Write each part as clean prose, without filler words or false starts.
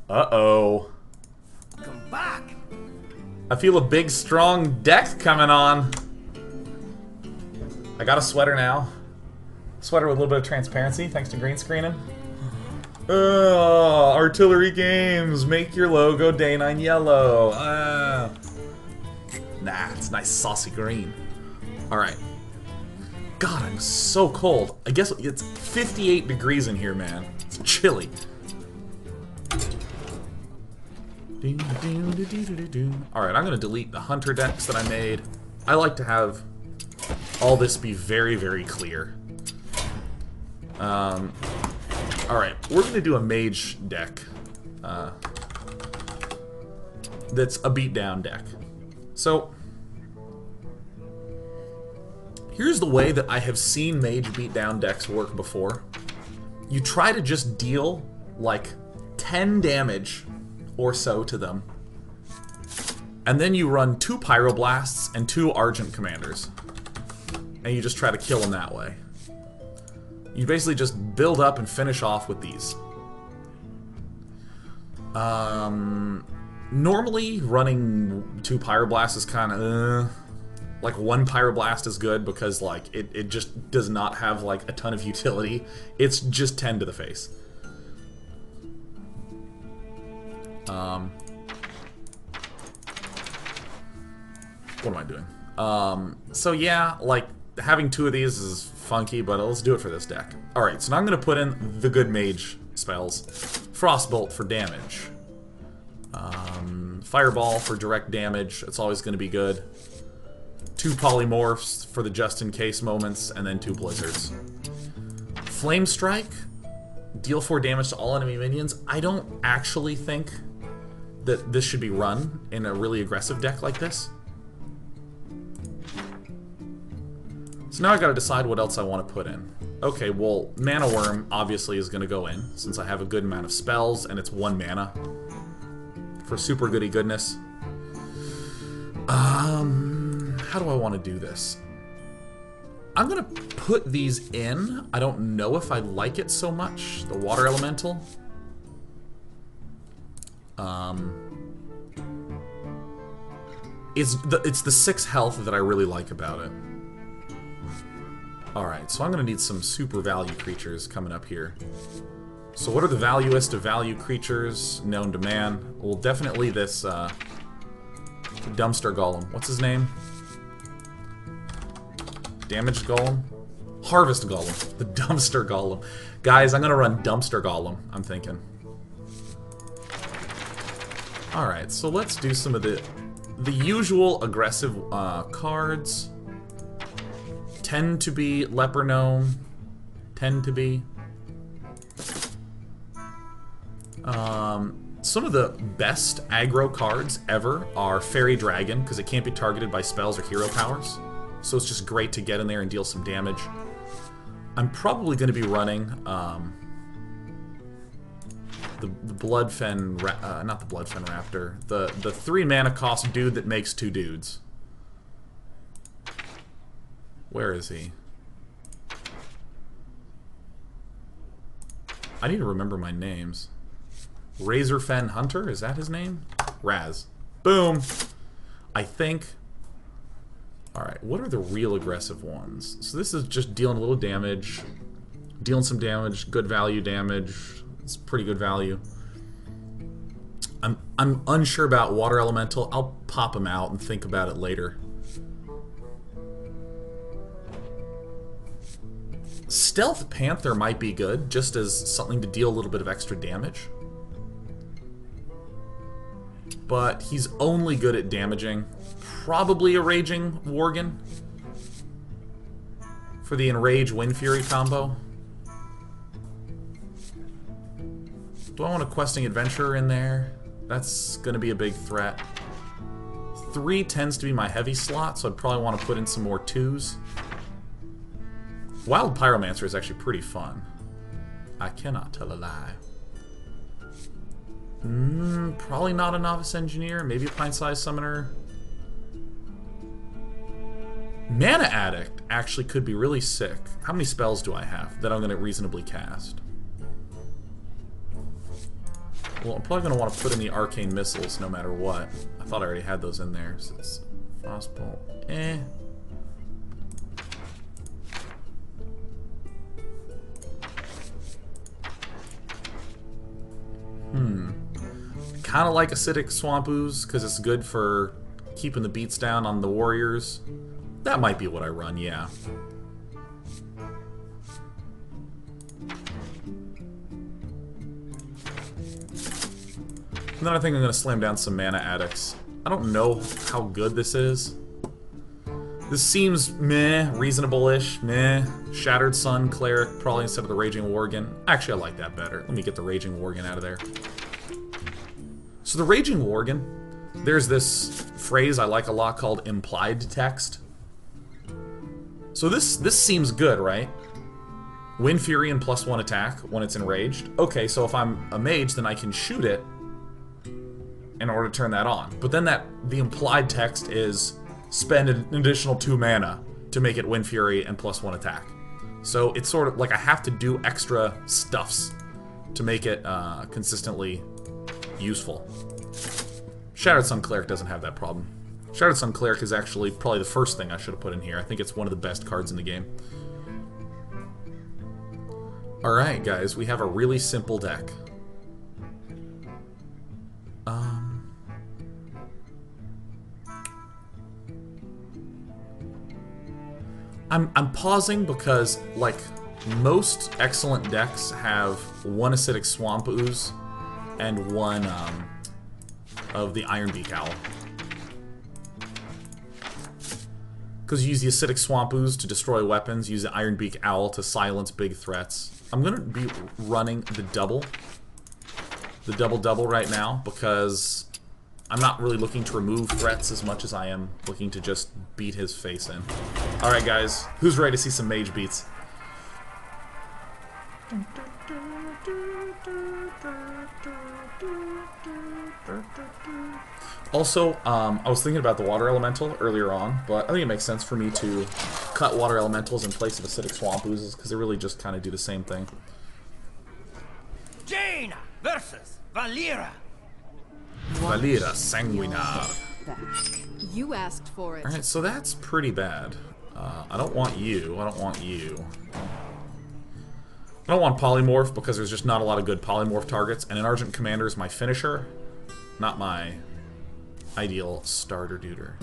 Uh-oh. Come back. I feel a big, strong deck coming on. I got a sweater now. Sweater with a little bit of transparency, thanks to green screening. Artillery Games, make your logo day 9 yellow. Nah, it's nice saucy green. Alright. God, I'm so cold. I guess it's 58 degrees in here, man. It's chilly. Alright, I'm gonna delete the hunter decks that I made. I like to have all this be very, very clear. Alright, we're gonna do a mage deck. That's a beatdown deck. So, here's the way that I have seen mage beatdown decks work before. You try to just deal, like, 10 damage or so to them. And then you run 2 Pyroblasts and 2 Argent Commanders. And you just try to kill them that way. You basically just build up and finish off with these. Normally, running 2 Pyroblasts is kind of, like, 1 Pyroblast is good because, like, it just does not have, like, a ton of utility. It's just 10 to the face. What am I doing? So yeah, like, having 2 of these is funky, but let's do it for this deck. Alright, so now I'm going to put in the good mage spells. Frostbolt for damage. Fireball for direct damage. It's always going to be good. 2 Polymorphs for the just-in-case moments, and then 2 Blizzards. Flame Strike. Deal 4 damage to all enemy minions. I don't actually think that this should be run in a really aggressive deck like this. So now I gotta decide what else I want to put in. Okay, well, Mana Worm obviously is gonna go in, since I have a good amount of spells, and it's 1 mana. For super goody goodness. How do I want to do this? I'm gonna put these in. I don't know if I like it so much. The Water Elemental. It's the 6 health that I really like about it. Alright, so I'm going to need some super value creatures coming up here. So what are the valuest of value creatures known to man? Well, definitely this Dumpster Golem. What's his name? Damaged Golem? Harvest Golem. The Dumpster Golem. Guys, I'm going to run Dumpster Golem, I'm thinking. Alright, so let's do some of the usual aggressive cards. Tend to be Leper Gnome. Tend to be. Some of the best aggro cards ever are Fairy Dragon, because it can't be targeted by spells or hero powers. So it's just great to get in there and deal some damage. I'm probably going to be running the Bloodfen, not the Bloodfen Raptor, the 3 mana cost dude that makes 2 dudes. Where is he? I need to remember my names. Razorfen Hunter, is that his name? Raz. Boom! I think... Alright, what are the real aggressive ones? So this is just dealing a little damage. Dealing some damage, good value damage. It's pretty good value. I'm unsure about Water Elemental. I'll pop him out and think about it later. Stealth Panther might be good, just as something to deal a little bit of extra damage. But he's only good at damaging. Probably a Raging Worgen for the Enrage Wind Fury combo. Do I want a Questing Adventurer in there? That's going to be a big threat. 3 tends to be my heavy slot, so I'd probably want to put in some more 2s. Wild Pyromancer is actually pretty fun. I cannot tell a lie. Probably not a Novice Engineer. Maybe a Pint-Sized Summoner. Mana Addict actually could be really sick. How many spells do I have that I'm going to reasonably cast? Well, I'm probably going to want to put in the arcane missiles no matter what. I thought I already had those in there. So it's frostbolt. Eh. Kind of like acidic swamp ooze because it's good for keeping the beats down on the warriors. That might be what I run, yeah. And then I think I'm going to slam down some mana addicts. I don't know how good this is. This seems meh, reasonable-ish, meh. Shattered Sun Cleric, probably instead of the Raging Worgen. Actually, I like that better. Let me get the Raging Worgen out of there. So the Raging Worgen, there's this phrase I like a lot called implied text. So this seems good, right? Wind Fury and +1 attack when it's enraged. Okay, so if I'm a mage, then I can shoot it in order to turn that on. But then the implied text is spend an additional 2 mana to make it Wind Fury and +1 attack. So it's sort of like I have to do extra stuffs to make it consistently useful. Shattered Sun Cleric doesn't have that problem. Shattered Sun Cleric is actually probably the first thing I should have put in here. I think it's one of the best cards in the game. Alright, guys, we have a really simple deck. I'm pausing because, like, most excellent decks have one Acidic Swamp Ooze and one of the Ironbeak Owl. Because you use the Acidic Swamp Ooze to destroy weapons, use the Ironbeak Owl to silence big threats. I'm going to be running the double right now, because I'm not really looking to remove threats as much as I am looking to just beat his face in. Alright guys, who's ready to see some mage beats? Also, I was thinking about the water elemental earlier on, but I think it makes sense for me to cut water elementals in place of acidic swamp oozes, because they really just kind of do the same thing. Jaina versus Valera. Valera Sanguinar. You asked for it. Alright, so that's pretty bad. I don't want you. I don't want you. I don't want Polymorph because there's just not a lot of good Polymorph targets, and an Argent Commander is my finisher, not my ideal starter duder.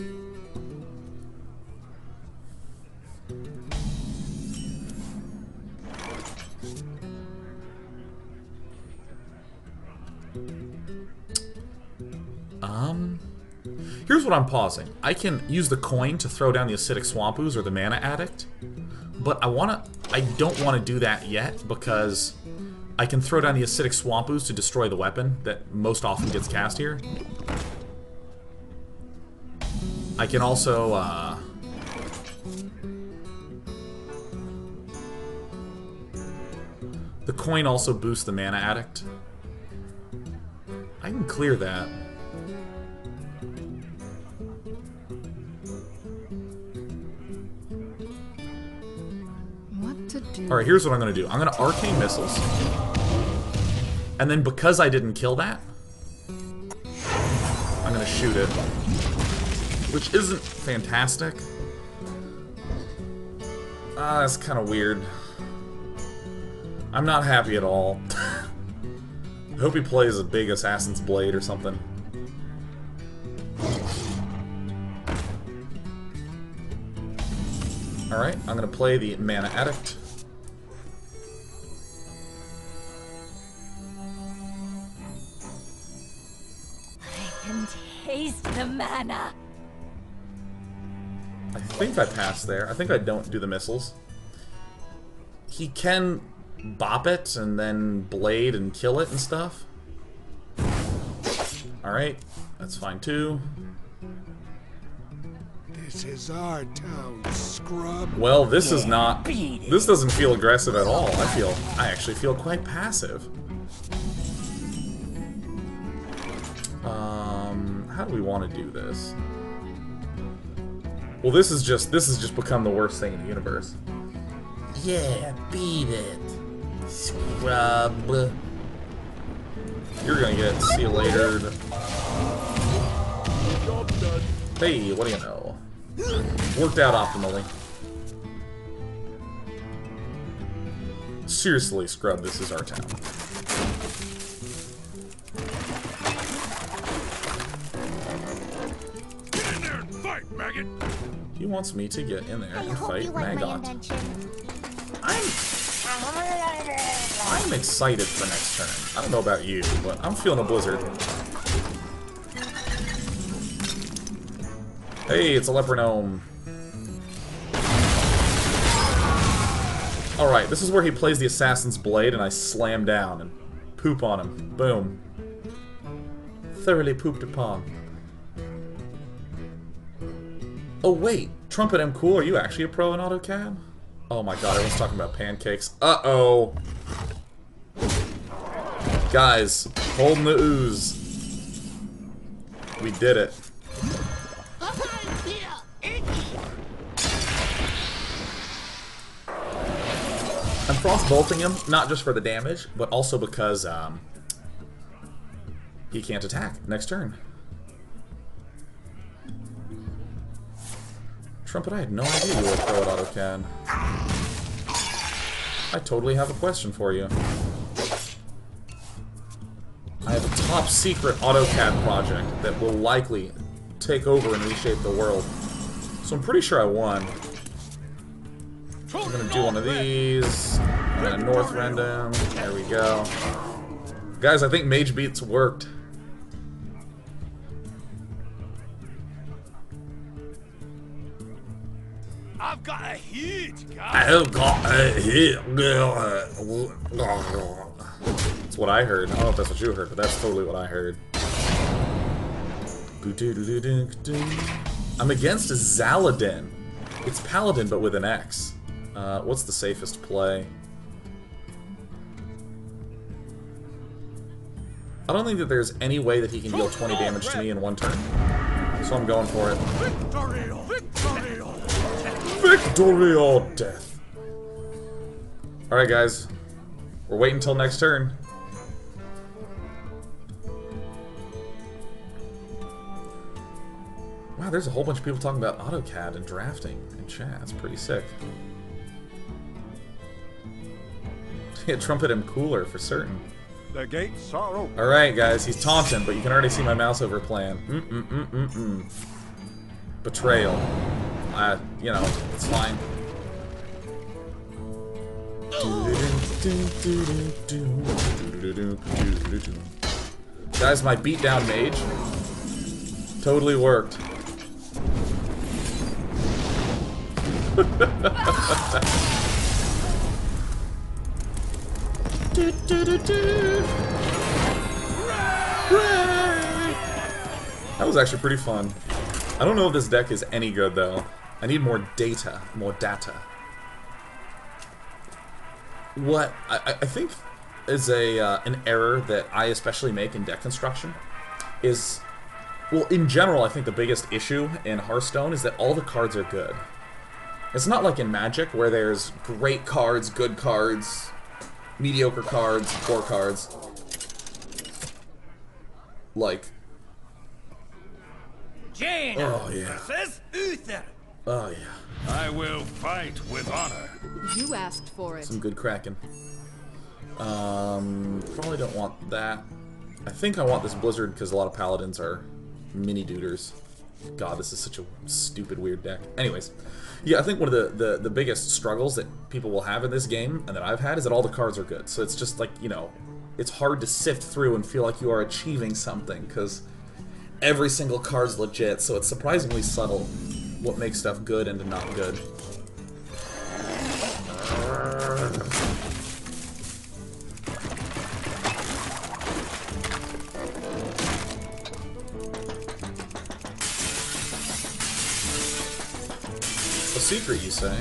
Here's what I'm pausing. I can use the coin to throw down the Acidic Swamp Ooze or the Mana Addict, but I don't want to do that yet because I can throw down the Acidic Swamp Ooze to destroy the weapon that most often gets cast here. I can also, the coin also boosts the Mana Addict. I can clear that. Alright, here's what I'm going to do. I'm going to Arcane Missiles. And then because I didn't kill that, I'm going to shoot it. Which isn't fantastic. That's kind of weird. I'm not happy at all. I hope he plays a big Assassin's Blade or something. Alright, I'm going to play the Mana Addict. I can taste the mana. I think I passed there. I think I don't do the missiles. He can bop it and then blade and kill it and stuff. Alright, that's fine too. This is our town, scrub. Well, this is not... This doesn't feel aggressive at all. I actually feel quite passive. How do we want to do this? Well, this has just become the worst thing in the universe. Yeah, beat it. Scrub. You're gonna get see you later. Hey, what do you know? Worked out optimally. Seriously, Scrub, this is our town. Get in there and fight, maggot! He wants me to get in there and fight Maggot. I'm excited for next turn. I don't know about you, but I'm feeling a blizzard. Hey, it's a leper gnome. Alright, this is where he plays the Assassin's Blade and I slam down and poop on him. Boom. Thoroughly pooped upon. Oh wait, Trumpet M. Cool, are you actually a pro in AutoCAD? Oh my god, everyone's talking about pancakes. Uh-oh. Guys, holding the ooze. We did it. I'm frostbolting him, not just for the damage, but also because he can't attack next turn. Trumpet, I had no idea you were a pro at AutoCAD. I totally have a question for you. I have a top secret AutoCAD project that will likely take over and reshape the world. So I'm pretty sure I won. I'm gonna do one of these. I'm gonna North Rend him. There we go. Guys, I think Mage Beats worked. I've got a huge guy. I've got a hit. That's what I heard. I don't know if that's what you heard, but that's totally what I heard. I'm against a Zaladin. It's Paladin, but with an X. What's the safest play? I don't think that there's any way that he can deal 20 damage to me in one turn. So I'm going for it. Victory or victory or Victory or death. Alright guys. We're waiting until next turn. Wow, there's a whole bunch of people talking about AutoCAD and drafting in chat. That's pretty sick. Yeah, Trumpet him cooler for certain. the gates are open. Alright guys, he's taunting, but you can already see my mouse over plan. Betrayal. You know, it's fine. Guys, my beatdown mage totally worked. That was actually pretty fun. I don't know if this deck is any good though. I need more data. More data. What I think is an error that I especially make in deck construction is, well, in general, I think the biggest issue in Hearthstone is that all the cards are good. It's not like in Magic where there's great cards, good cards, mediocre cards, poor cards. Like, Jane oh yeah, versus Uther. oh yeah, I will fight with honor. You asked for it. some good cracking. Probably don't want that. I think I want this Blizzard because a lot of Paladins are mini duders. God, this is such a stupid, weird deck. Anyways, yeah, I think one of the biggest struggles that people will have in this game, and that I've had, is that all the cards are good. So it's just like, you know, it's hard to sift through and feel like you are achieving something, because every single card's legit, so it's surprisingly subtle what makes stuff good and not good. A secret, you say?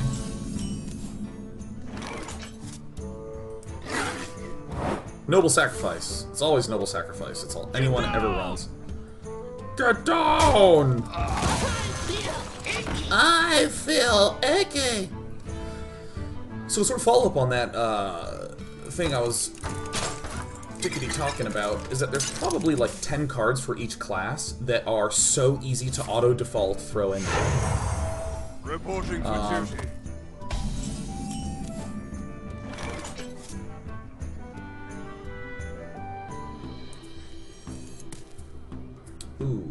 Noble sacrifice. It's always noble sacrifice. It's all anyone ever runs. Get down! I feel icky. So sort of follow up on that thing I was dickety talking about is that there's probably like 10 cards for each class that are so easy to auto-default throw in. Reporting for duty. Ooh.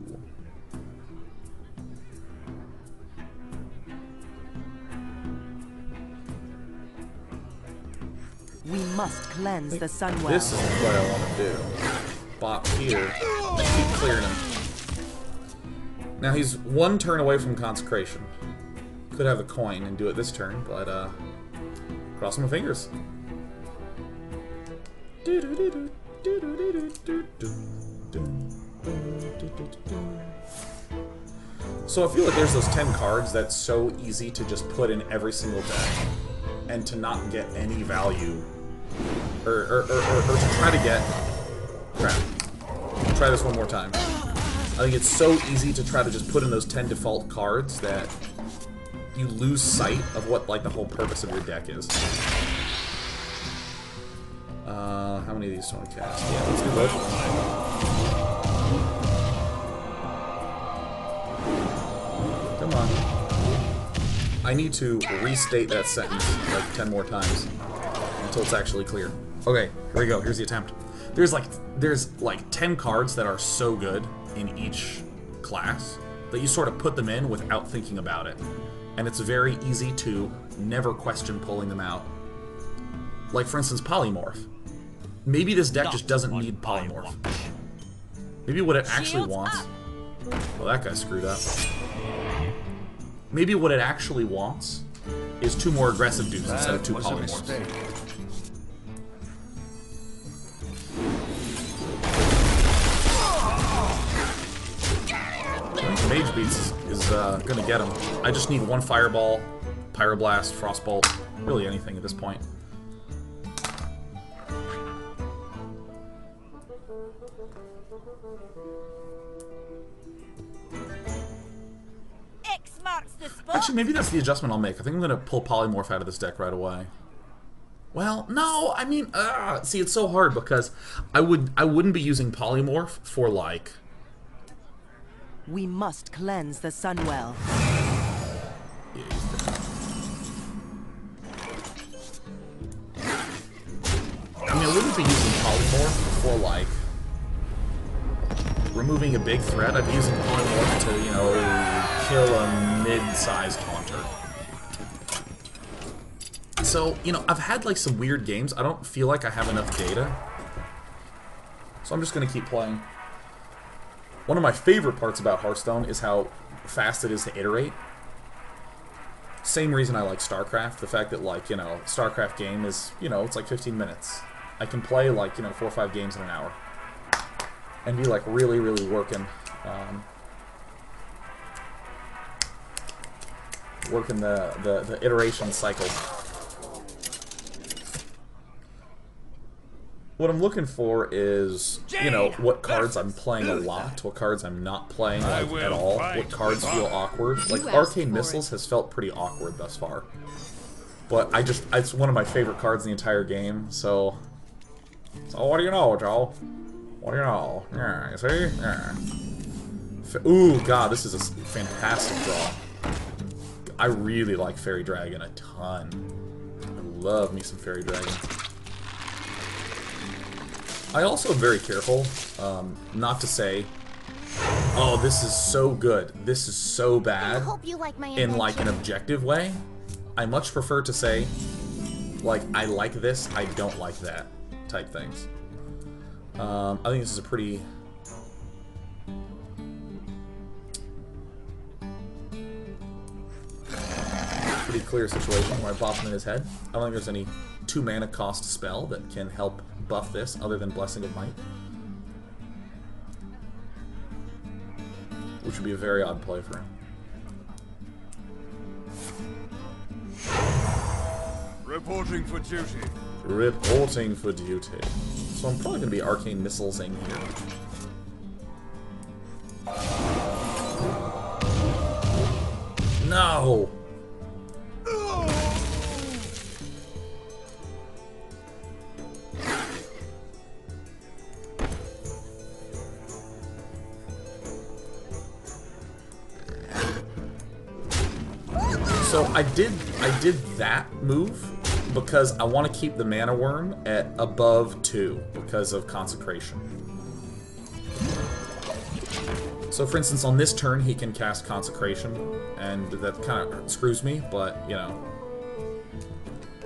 We must cleanse the Sunwell. This is what I want to do. Bop here. Keep clearing him. Now he's one turn away from consecration. Could have a coin and do it this turn, but cross my fingers. So I feel like there's those 10 cards that's so easy to just put in every single deck and to not get any value. Or to try to get... Crap. Try this one more time. I think it's so easy to try to just put in those 10 default cards that you lose sight of what, like, the whole purpose of your deck is. How many of these do I want to cast? Yeah, let's do both. Come on. I need to restate that sentence like 10 more times until it's actually clear. Okay, here we go. Here's the attempt. There's like 10 cards that are so good in each class that you sort of put them in without thinking about it. And it's very easy to never question pulling them out. Like, for instance, Polymorph. Maybe this deck just doesn't need Polymorph. Maybe what it actually wants... Well, that guy screwed up. Maybe what it actually wants is 2 more aggressive dudes instead of 2 Polymorphs. Mage Beats is gonna get him. I just need 1 Fireball, Pyroblast, Frostbolt, really anything at this point. X marks the spot. Actually, maybe that's the adjustment I'll make. I think I'm gonna pull Polymorph out of this deck right away. Well, no, I mean, see, it's so hard because I wouldn't be using Polymorph for like. We must cleanse the Sunwell. I mean, I wouldn't be using Polymorph for like removing a big threat. I'd be using Polymorph to, you know, kill a mid-sized Haunter. So, you know, I've had like some weird games. I don't feel like I have enough data. So I'm just gonna keep playing. One of my favorite parts about Hearthstone is how fast it is to iterate. Same reason I like StarCraft. The fact that, like, you know, StarCraft game is, you know, it's like 15 minutes. I can play, like, you know, 4 or 5 games in an hour. And be, like, really, really working. Working the iteration cycle. What I'm looking for is, you know, what cards I'm playing a lot, what cards I'm not playing like at all, what cards feel awkward. Like Arcane Missiles has felt pretty awkward thus far, but it's one of my favorite cards in the entire game. So what do you know, Joe? What do you know? Yeah, you see? Yeah. Ooh, God, this is a fantastic draw. I really like Fairy Dragon a ton. I love me some Fairy Dragon. I also am very careful not to say, oh, this is so good, this is so bad, in like an objective way. I much prefer to say, like, I like this, I don't like that, type things. I think this is a pretty... pretty clear situation where I bop him in his head. I don't think there's any 2 mana cost spell that can help buff this other than Blessing of Might. Which would be a very odd play for him. Reporting for duty. Reporting for duty. So I'm probably going to be Arcane Missiles-ing here. No! So I did that move because I want to keep the mana worm at above 2 because of consecration. So for instance, on this turn he can cast consecration, and that kind of screws me, but you know.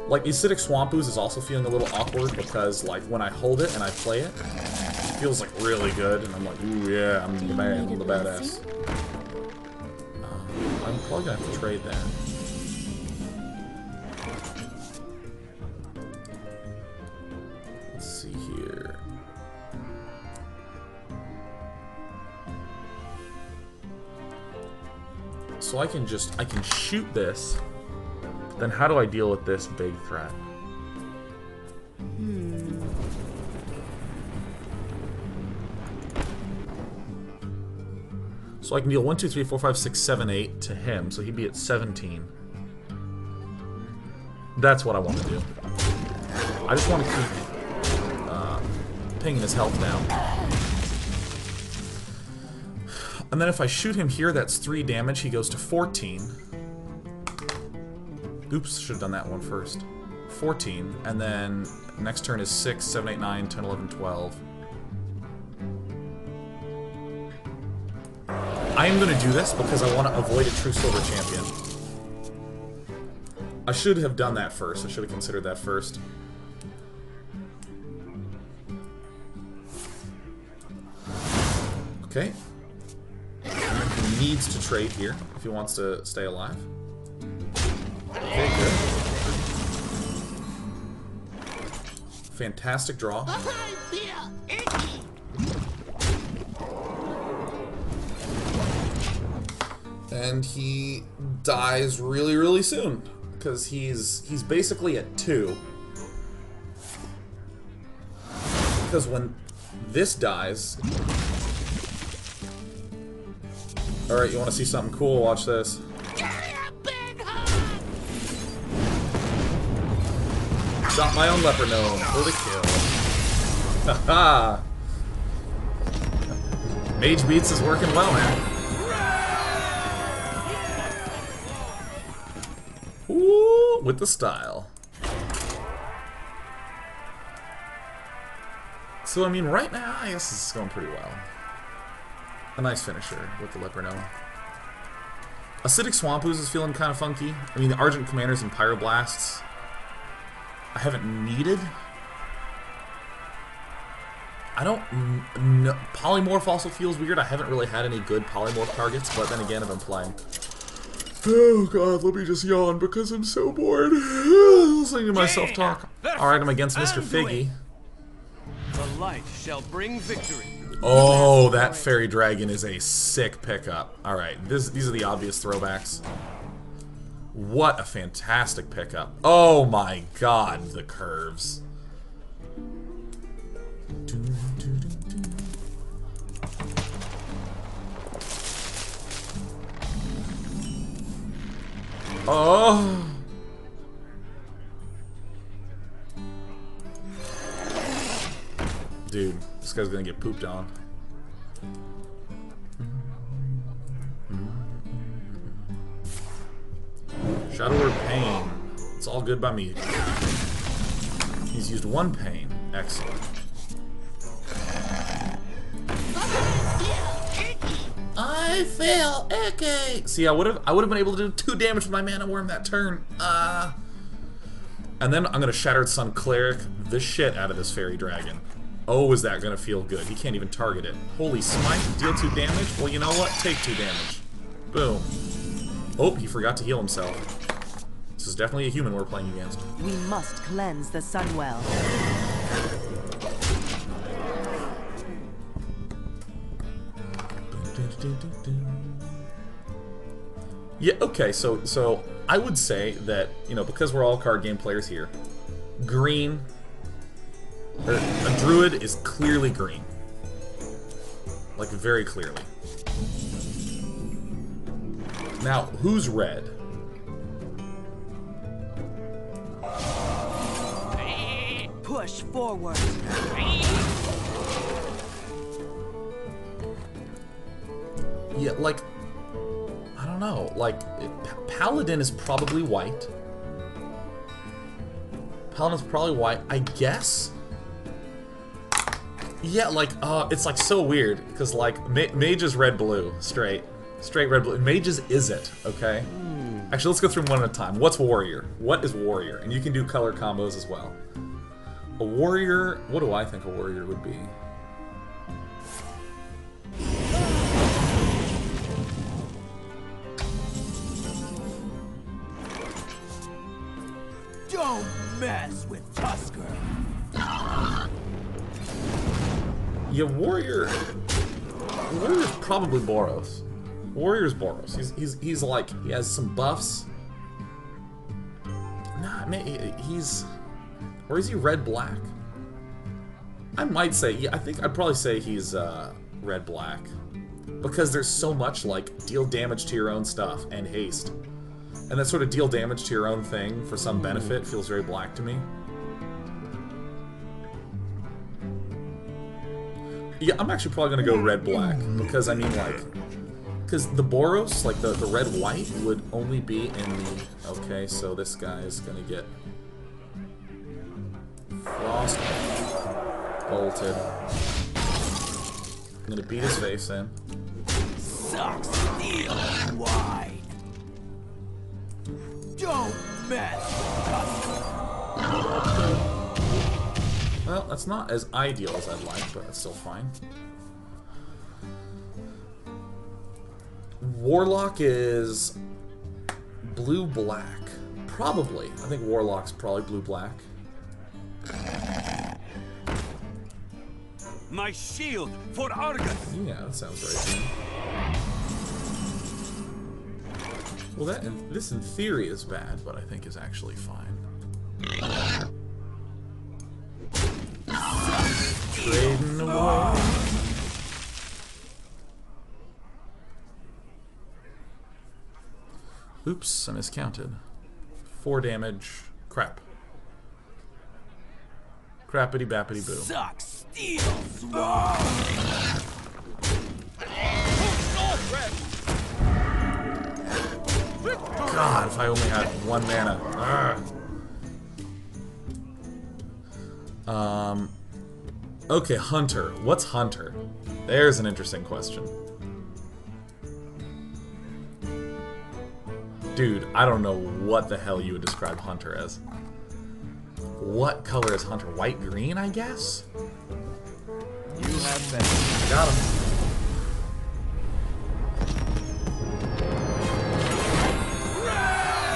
Like Acidic Swamp Ooze is also feeling a little awkward because like when I hold it and I play it, it feels like really good, and I'm like, ooh yeah, I'm the man, I'm the badass. I'm probably gonna have to trade that. Let's see here. So I can shoot this. Then how do I deal with this big threat? So I can deal 1, 2, 3, 4, 5, 6, 7, 8 to him, so he'd be at 17. That's what I want to do. I just want to keep pinging his health down. And then if I shoot him here, that's 3 damage. He goes to 14. Oops, should have done that one first. 14, and then next turn is 6, 7, 8, 9, 10, 11, 12. I am going to do this because I want to avoid a true silver champion. I should have done that first. I should have considered that first. Okay. And then he needs to trade here if he wants to stay alive. Okay, good. Fantastic draw. And he dies really, really soon. Because he's basically at 2. Because when this dies... Alright, you want to see something cool? Watch this. Shot my own leper gnome for the kill. Haha! Mage Beats is working well, man. Ooh, with the style. So, I mean, right now, I guess this is going pretty well. A nice finisher with the leper gnome. Acidic Swamp Ooze is feeling kind of funky. I mean, the Argent Commanders and Pyroblasts I haven't needed. I don't know. Polymorph also feels weird. I haven't really had any good polymorph targets, but then again, I've been playing. Oh god, let me just yawn because I'm so bored. Listening to myself talk. Alright, I'm against Mr. Figgy. The light shall bring victory. Oh, that fairy dragon is a sick pickup. Alright, these are the obvious throwbacks. What a fantastic pickup. Oh my god, the curves. Oh. Dude, this guy's gonna get pooped on. Shadow Word Pain. It's all good by me. He's used 1 pain. Excellent. I feel icky. See, I would have been able to do 2 damage with my mana worm that turn. And then I'm gonna Shattered Sun Cleric the shit out of this fairy dragon. Oh, is that gonna feel good? He can't even target it. Holy smite! Deal 2 damage. Well, you know what? Take 2 damage. Boom. Oh, he forgot to heal himself. This is definitely a human we're playing against. We must cleanse the Sunwell. Yeah, okay, so I would say that, you know, because we're all card game players here, green, or a druid is clearly green. Like, very clearly. Now, who's red? Push forward. Yeah, like, I don't don't know. Like, Paladin is probably white. Paladin's probably white. I guess. Yeah, like, it's like so weird because like Mage is red-blue, straight red-blue. Mages isn't. Okay. Actually, let's go through them one at a time. What's warrior? What is warrior? And you can do color combos as well. A warrior. What do I think a warrior would be? Don't mess with Tusker. Yeah, warrior. Warrior's probably Boros. Warrior's Boros. He's like, he has some buffs. Nah, he's, or is he red-black? I might say, yeah, I think I'd probably say he's red-black. Because there's so much, like, deal damage to your own stuff and haste. And that sort of deal damage to your own thing for some benefit feels very black to me. Yeah, I'm actually probably gonna go red-black, because, I mean, like, because the Boros, like, the red-white would only be in the... Okay, so this guy is gonna get... Frost bolted. I'm gonna beat his face in. Sucks steel wide. Don't mess with Tusker. Well, that's not as ideal as I'd like, but it's still fine. Warlock is blue-black. Probably. I think Warlock's probably blue-black. My shield for Argus. Yeah, that sounds right to me. Well, this in theory is bad, but I think is actually fine. Trading away. Oops, I miscounted. 4 damage. Crap. Crappity bappity boo. Sucks steel sword. God, if I only had 1 mana. Ugh. Okay, Hunter. What's Hunter? There's an interesting question. Dude, I don't know what the hell you would describe Hunter as. What color is Hunter? White green, I guess? You have been. Got him.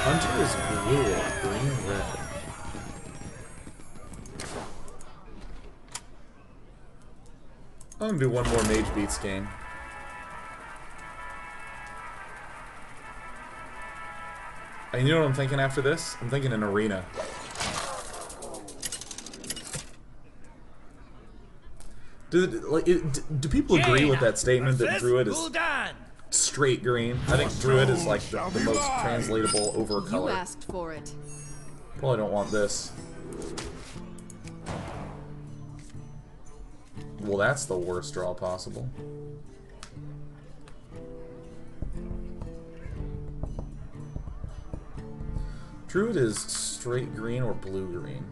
Hunter is blue, green, red. I'm gonna do one more Mage Beats game. And you know what I'm thinking after this? I'm thinking an arena. Do people agree with that statement that Druid is straight green? I think Druid is like the most translatable over color. You asked for it. Probably don't want this. Well, that's the worst draw possible. Druid is straight green or blue green.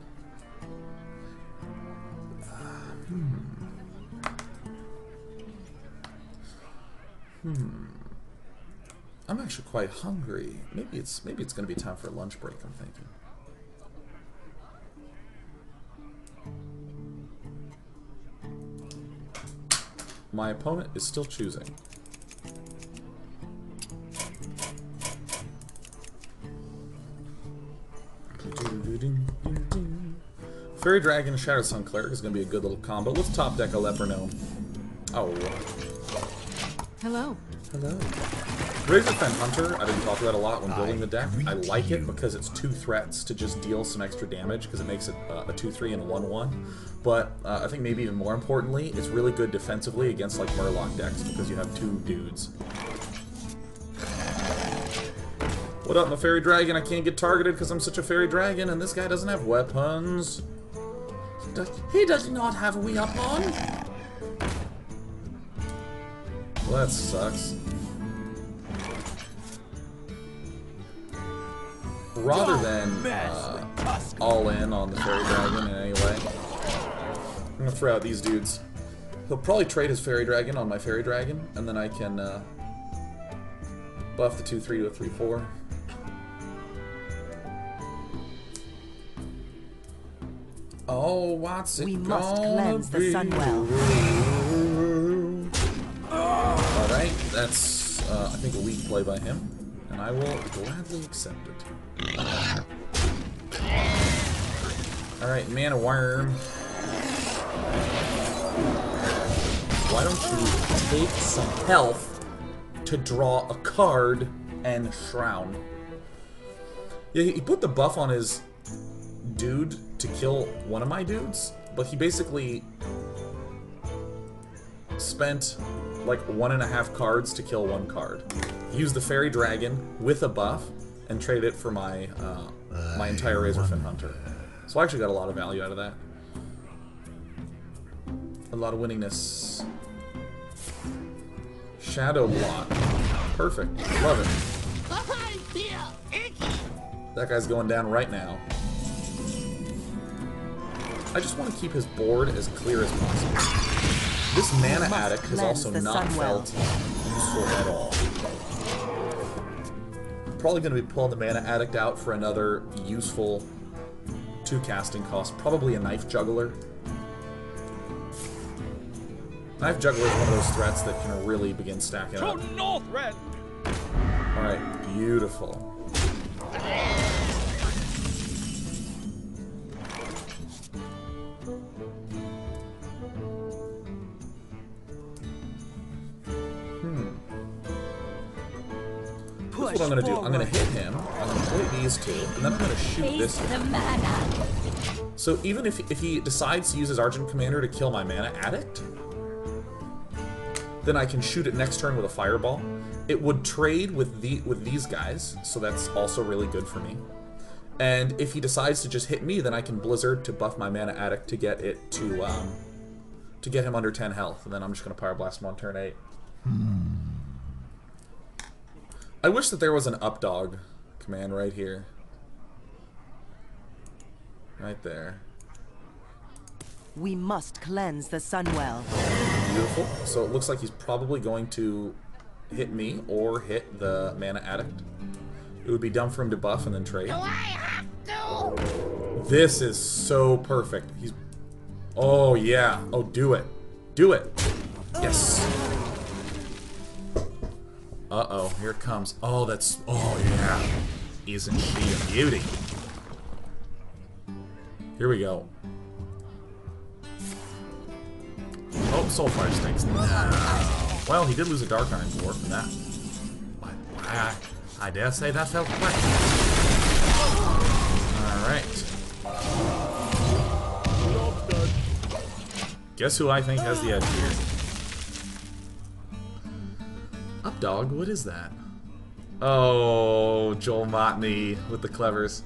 I'm actually quite hungry. Maybe it's gonna be time for a lunch break, I'm thinking. My opponent is still choosing. Fairy Dragon and Shadow Sun Cleric is going to be a good little combo. Let's top deck a Leper Gnome. Oh. Hello. Hello. Razorfen Hunter, I didn't talk about a lot when building the deck. I like it because it's 2 threats to just deal some extra damage because it makes it a 2/3 and a 1/1. But I think maybe even more importantly, it's really good defensively against like Murloc decks because you have 2 dudes. What up, my Fairy Dragon? I can't get targeted because I'm such a Fairy Dragon and this guy doesn't have weapons. He does not have a weapon. Well, that sucks. rather than all in on the Fairy Dragon in any way, I'm gonna throw out these dudes. He'll probably trade his Fairy Dragon on my Fairy Dragon, and then I can buff the 2-3 to a 3-4. Oh, what's it We must gonna cleanse the be? Sunwell. Alright, that's, I think, a weak play by him, and I will gladly accept it. Alright, Mana Worm. Why don't you take some health to draw a card and Shroud? Yeah, he put the buff on his dude to kill one of my dudes, but he basically spent like 1.5 cards to kill 1 card. He used the Fairy Dragon with a buff and traded it for my my entire Razorfin Hunter. So I actually got a lot of value out of that. A lot of winningness. Shadow Blot. Perfect. Love it. That guy's going down right now. I just want to keep his board as clear as possible. This Mana Addict has also not felt useful at all. Probably going to be pulling the Mana Addict out for another useful 2 casting cost. Probably a Knife Juggler. Knife Juggler is one of those threats that can really begin stacking up. Alright, beautiful. Here's what I'm going to do. I'm going to hit him, I'm going to play these 2, and then I'm going to shoot this Taste the one. mana. So even if he decides to use his Argent Commander to kill my Mana Addict, then I can shoot it next turn with a Fireball. It would trade with these guys, so that's also really good for me. And if he decides to just hit me, then I can Blizzard to buff my Mana Addict to get it to get him under 10 health, and then I'm just going to Pyroblast him on turn 8. I wish that there was an Updog command right here. Right there. We must cleanse the Sunwell. Beautiful. So it looks like he's probably going to hit me or hit the Mana Addict. It would be dumb for him to buff and then trade. This is so perfect. He's... Oh, yeah. Oh, do it. Do it. Yes. Uh-oh. Here it comes. Oh, that's... Oh, yeah. Isn't she a beauty? Here we go. Oh, Soulfire Stinks. No. Well, he did lose a Dark Iron Dwarf, and that... I dare say that felt quick. Alright. Guess who I think has the edge here? Updog? What is that? Oh, Joel Motney with the clevers.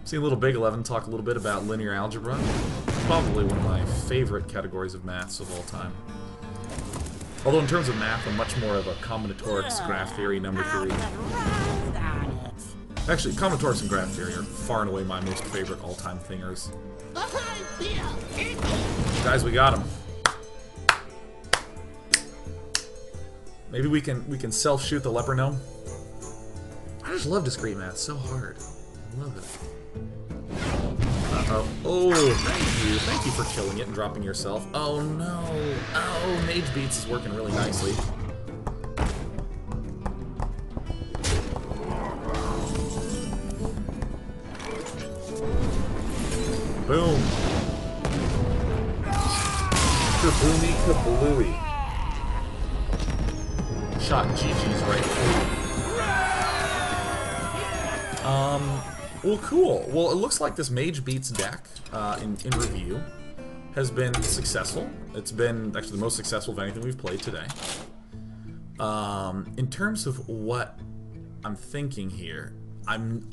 Seen Little Big 11 talk a little bit about linear algebra. Probably one of my favorite categories of maths of all time. Although in terms of math, I'm much more of a combinatorics, graph theory, number theory. Actually, combinatorics and graph theory are far and away my most favorite all-time thingers. Guys, we got him. Maybe we can self-shoot the leper gnome. I just love discrete math so hard. I love it. Uh-oh. Oh, thank you. Thank you for killing it and dropping yourself. Oh, no. Oh, Mage Beats is working really nicely. Boom. Kaboomy kablooey. Shot GG's right through. Well, cool. Well, it looks like this Mage Beats deck, in review, has been successful. It's been actually the most successful of anything we've played today. In terms of what I'm thinking here, I'm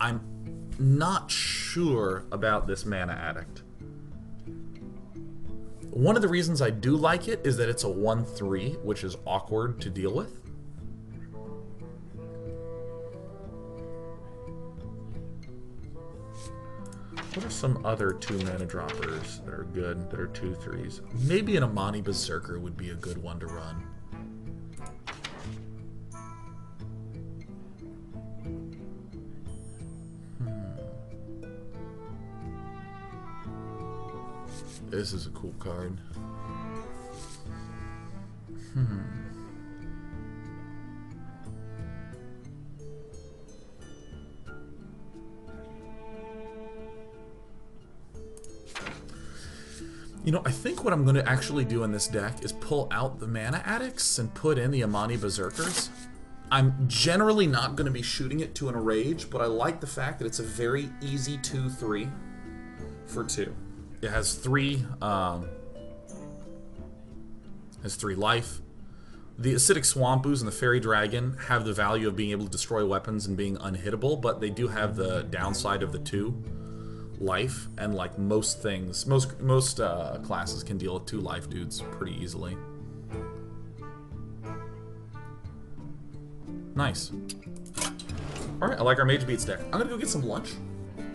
not sure about this Mana Addict. One of the reasons I do like it is that it's a 1/3, which is awkward to deal with. What are some other 2 mana droppers that are good, that are 2/3s? Maybe an Amani Berserker would be a good one to run. This is a cool card. You know, I think what I'm going to actually do in this deck is pull out the Mana Addicts and put in the Amani Berserkers. I'm generally not going to be shooting it to an Enrage, but I like the fact that it's a very easy 2/3 for 2. It has 3 life. The Acidic Swamp Ooze and the Fairy Dragon have the value of being able to destroy weapons and being unhittable, but they do have the downside of the 2 life, and like most things, most classes can deal with 2 life dudes pretty easily. Nice. All right, I like our Mage Beats deck. I'm gonna go get some lunch.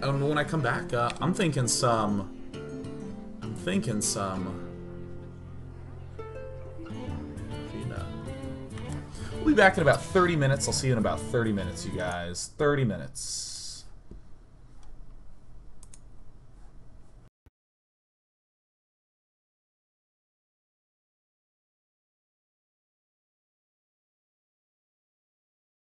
When I come back, I'm thinking some. We'll be back in about 30 minutes. I'll see you in about 30 minutes, you guys. 30 minutes.